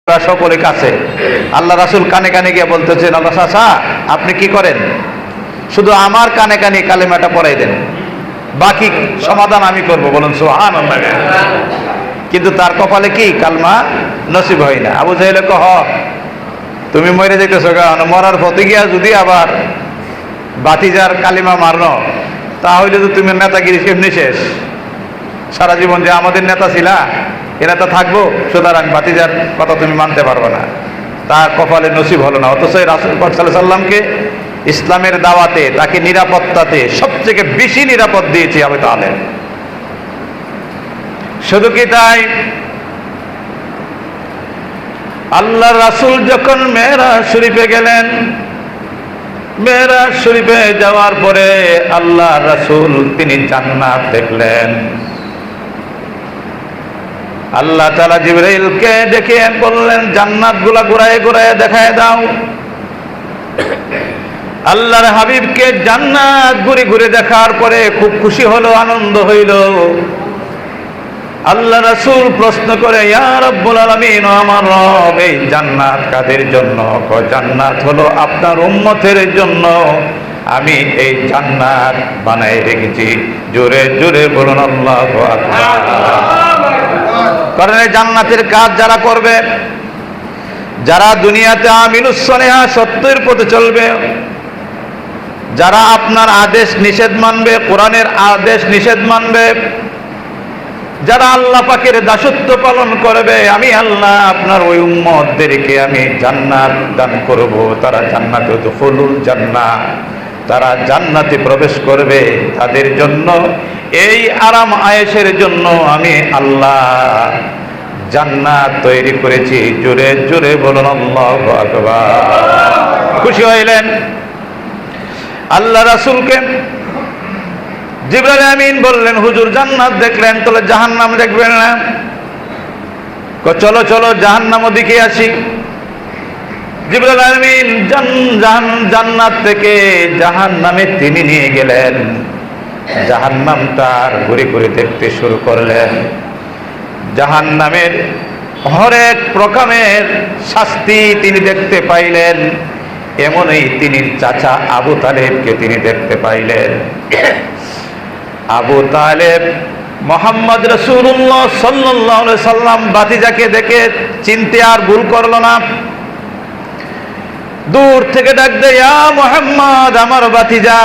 সকলে কাছে। আল্লাহ রাসূল কানে কানে গিয়ে বলতেছেন, আল্লাহ চাচা আপনি কি করেন, শুধু আমার কানে কানে কালেমাটা পড়াই দেন, বাকি সমাধান আমি করব। বলুন সুবহানাল্লাহ। কিন্তু তার কপালে কি কালমা নসিব হয় না। আবু জাহেল কহ তুমি মরে যেতেছো, কারণ মরার পথে গিয়া যদি আবার বাতিজার কালিমা মারনো, তাহলে তো তুমি নেতাগিরি এমনি শেষ। সারা জীবন যে আমাদের নেতা ছিলা, এ নেতা থাকবো, সুতরাং বাতিজার কথা তুমি মানতে পারবে না। তার কপালে নসিব হলো না। অথচ রাসূল পাক সাল্লাল্লাহু আলাইহি সাল্লামকে ইসলামের দাওয়াতে, তাকে নিরাপত্তাতে সবথেকে বেশি নিরাপদ দিয়েছি আবু তালেব। শুধু কি তাই, আল্লাহ রাসূল যখন মেরাজ শরীফে গেলেন, মেরাজ শরীফে যাওয়ার পরে আল্লাহ রাসূল তিনি জান্নাত দেখলেন। আল্লাহ তাআলা জিবরাইলকে ডেকে বললেন, জান্নাতগুলা ঘুরায় ঘুরায় দেখায় দাও। আল্লাহর হাবিবকে জান্নাত ঘুরে ঘুরে দেখার পরে খুব খুশি হলো, আনন্দ হইল। আল্লাহ রাসূল প্রশ্ন করে, ইয়া রাব্বুল আলামিন, আমার রব এই জান্নাত কাদের জন্য? জান্নাত হলো আপনার উম্মতের জন্য, আমি এই জান্নাত বানাই রেখেছি। জোরে জোরে বলুন আল্লাহু আকবার। কারণ এই জান্নাতের কাজ যারা করবে, যারা দুনিয়াতে আমিলুস সলিহা সত্যের পথে চলবে, যারা আপনার আদেশ নিষেধ মানবে, কোরআনের আদেশ নিষেধ মানবে, যারা আল্লাহ পাকের দাসত্ব পালন করবে, আমি আল্লাহ আপনার ওই উম্মতদেরকে আমি জান্নাত দান করব। তারা জান্নাতে দুখুলুল জান্নাহ, তারা জান্নাতে প্রবেশ করবে। তাদের জন্য এই আরাম আয়েশের জন্য আমি আল্লাহ জান্নাত তৈরি করেছি। জোরে জোরে বলুন আল্লাহু আকবার। খুশি হইলেন। আল্লাহ রাসূলকে জিবরাইল আমিন বললেন, হুজুর জান্নাত দেখলেন, তাহলে জাহান্নাম দেখবেন না? চলো চলো জাহান্নামও দেখে আসি। জিবরাইল আমিন জান্নাত থেকে জাহান্নামে তিনি নিয়ে গেলেন। জাহান্নামটার ঘুরে ঘুরে দেখতে শুরু করলেন। জাহান্নামের হরেক প্রকারের শাস্তি তিনি দেখতে পাইলেন। এমনই তিনি চাচা আবু তালেবকে তিনি দেখতে পাইলেন। আবু তালেব মুহাম্মদ রাসূলুল্লাহ সাল্লাল্লাহু আলাইহি সাল্লাম ভাতিজাকে দেখে চিনতে আর ভুল করল না। দূর থেকে ডাক দেয়, ইয়া মুহাম্মদ, আমার ভাতিজা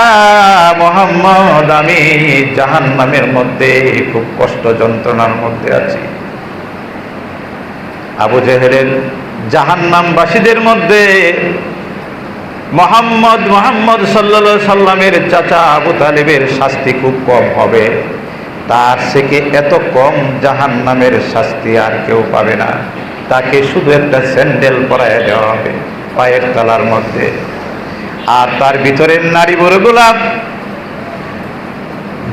মুহাম্মদ, আমি জাহান্নামের মধ্যে খুব কষ্ট যন্ত্রণার মধ্যে আছি। আবু জেহেলের জাহান্নামবাসীদের মধ্যে মুহাম্মদ সাল্লাল্লাহু আলাইহি সাল্লামের চাচা আবু তালেবের শাস্তি খুব কম হবে। তার থেকে এত কম জাহান্নামের শাস্তি আর কেউ পাবে না। তাকে শুধু একটা স্যান্ডেল পরায় দেওয়া হবে পায়ের তলার মধ্যে, আর তার ভিতরের নারী বরগুলা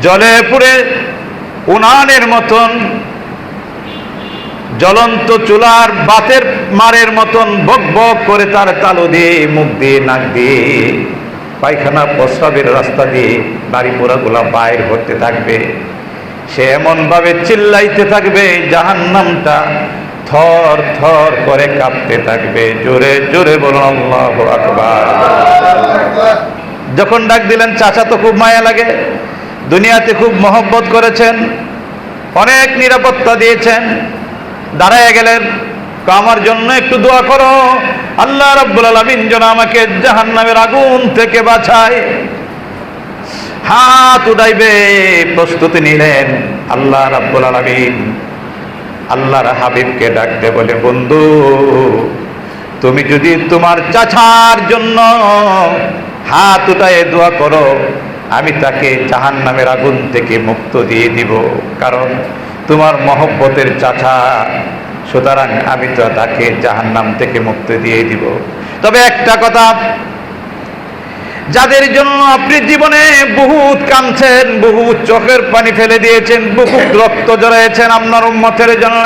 জলে পুড়ে উনানের মতন, জ্বলন্ত চুলার বাতের মারের মতন বক বক করে তার তালু দিয়ে, মুখ দিয়ে, নাক দিয়ে, পায়খানা প্রস্রাবের রাস্তা দিয়ে নারী পোড়াগুলা বাইর হতে থাকবে। সে এমন ভাবে চিল্লাইতে থাকবে, জাহান্নামটা থর থর করে কাঁপতে থাকবে। জোরে জোরে বলুন আল্লাহু আকবার। যখন ডাক দিলেন, চাচা তো খুব মায়া লাগে, দুনিয়াতে খুব মহব্বত করেছেন, অনেক নিরাপত্তা দিয়েছেন, দাঁড়ায় গেলেন, আমার জন্য একটু দোয়া করো, আল্লাহ রাব্বুল আলামিন যেন আমাকে জাহান্নামের আগুন থেকে বাঁচায়। হাত উঠাইবে, প্রস্তুতি নিলেন। আল্লাহ রাব্বুল আলামিন আল্লাহর হাবিবকে ডাকতে বলে, বন্ধু, তুমি যদি তোমার চাচার জন্য হাত উঠায়ে দোয়া করো, আমি তাকে জাহান্নামের আগুন থেকে মুক্ত দিয়ে দিব, কারণ তোমার মহব্বতের চাচা, সুতরাং আমি তো তাকে জাহান্নাম থেকে মুক্তি দিয়ে দিব। তবে একটা কথা, যাদের জন্য আপনি জীবনে বহুত কাঁদছেন, বহুত চোখের পানি ফেলে দিয়েছেন, বহুত রক্ত জড়াইছেন আপনার উম্মতের জন্য,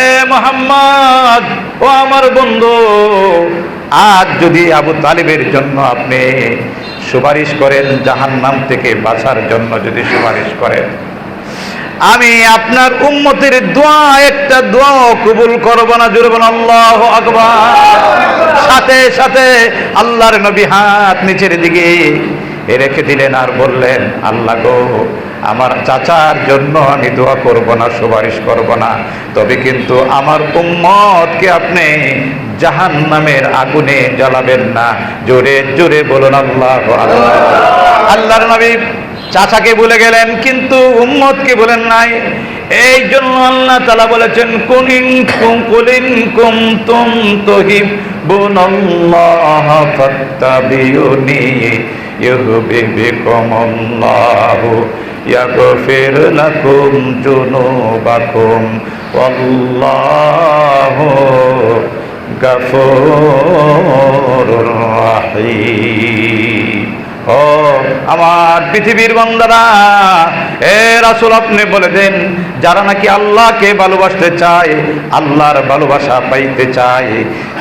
এ মুহাম্মদ, ও আমার বন্ধু, আজ যদি আবু তালেবের জন্য আপনি সুপারিশ করেন, জাহান্নাম থেকে বাঁচার জন্য যদি সুপারিশ করেন, আমি আপনার উম্মতের দোয়া একটা দোয়া কবুল করব না। জোরে বলুন আল্লাহু আকবার। সাথে সাথে আল্লাহর নবী হাত নিচের দিকে রেখে দিলেন আর বললেন, আল্লাহ গো, আমার চাচার জন্য আমি দোয়া করব না, সুপারিশ করব না, তবে কিন্তু আমার উম্মতকে আপনি জাহান্নামের আগুনে জ্বালাবেন না। জোরে জোরে বলুন আল্লাহু আকবার। আল্লাহর নবী চাচাকে ভুলে গেলেন, কিন্তু উম্মতকে ভুলেন নাই। এই জন্য আল্লাহ তাআলা বলেছেন, কুলিন কুনতুম তুহিব্বুনাল্লাহ ফাত্তাবিউনি ইউহিব্বুকুমুল্লাহু ইয়াগফির লাকুম যুনুবাকুম ওয়াল্লাহু গাফুরুর রাহিম। ও আমার পৃথিবীর বান্দারা, এ রাসূল আপনি বলে দেন, যারা নাকি আল্লাহকে ভালোবাসতে চায়, আল্লাহর ভালোবাসা পাইতে চায়,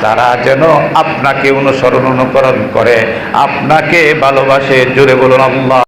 তারা যেন আপনাকে অনুসরণ অনুকরণ করে, আপনাকে ভালোবাসে। জোরে বলুন আল্লাহ।